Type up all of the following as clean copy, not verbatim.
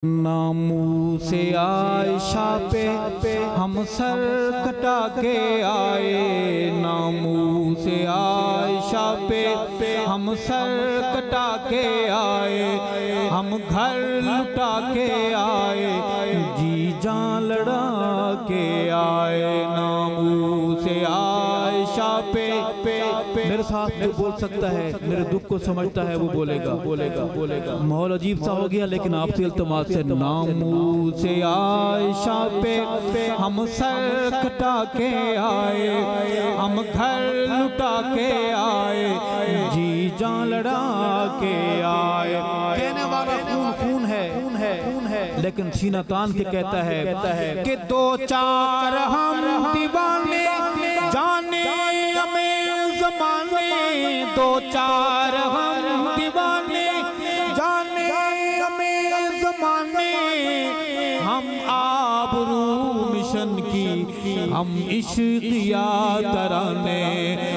नामू से आयशा पे हम सर कटा के आए, नामू से आयशा पे हम सर कटा के आए, हम घर लुटा के आए, जी जान लड़ा के आए। नामू से आयशा पे मेरे साथ जो बोल सकता है, मेरे दुख को समझता है, वो बोलेगा बोलेगा बोलेगा। माहौल अजीब सा हो गया, लेकिन आपसे इल्तिमास से नामू से आयशा पे हम सर कटा के आए, हम घर लुटा के आए, जी जान लड़ा के आए। कहने वाला खून खून है, लेकिन सीना तान के कहता है कि दो चार हम दीवाने जाने हमें ज़माने, दो चार हम दीवाने जाने हमें ज़माने, हम आबरू मिशन की हम इश्क या तराने,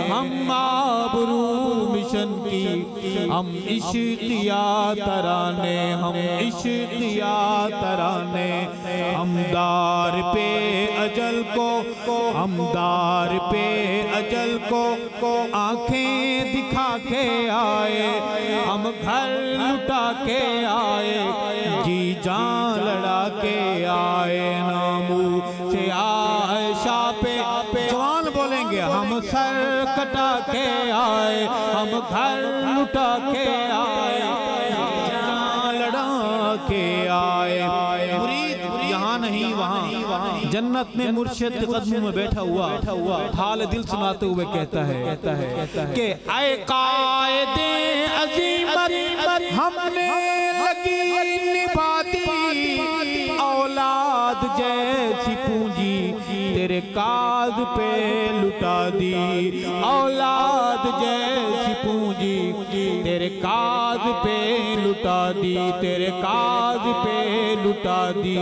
हम आबरू मिशन की हम इश्क या तराने, हम इश्क या तराने। हमदार पे अजल को, हमदार पे अजल को आंखें दिखा के आए, हम घर लुटा के आए, जी जान लड़ा के आए। नामू से आयशा पे जवान बोलेंगे हम सर कटा के आए, हम घर लुटा के आए, जान लड़ा के आए। मुरीद यहाँ नहीं वहाँ जन्नत में मुर्शिद के कदमों में बैठा हुआ हाल दिल सुनाते हुए कहता है कि आए कायदे अज़ीमत हमने लगी निभा दी, औलाद जैसी पूंजी तेरे काज पे लुटा दी, औलाद जैसी पूंजी तेरे काज पे लुटा दी, तेरे काज पे लुटा दी।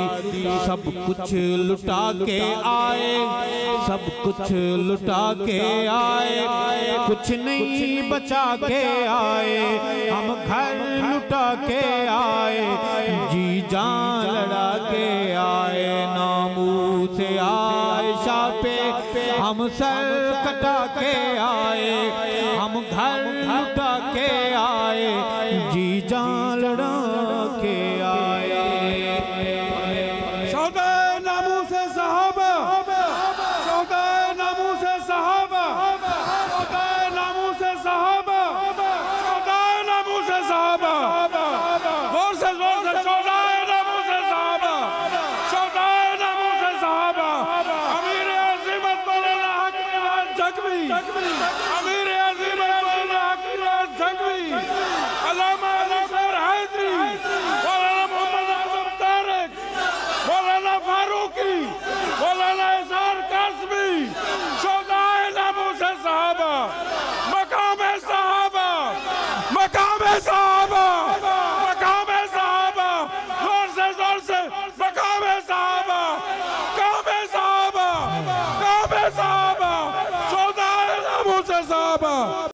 सब कुछ लुटा के आए, सब कुछ लुटा के आए, कुछ नहीं बचा के आए, हम घर लुटा के आए, जी जान लड़ा के आए। नामू से आयशा पे हम सर कटा के आए,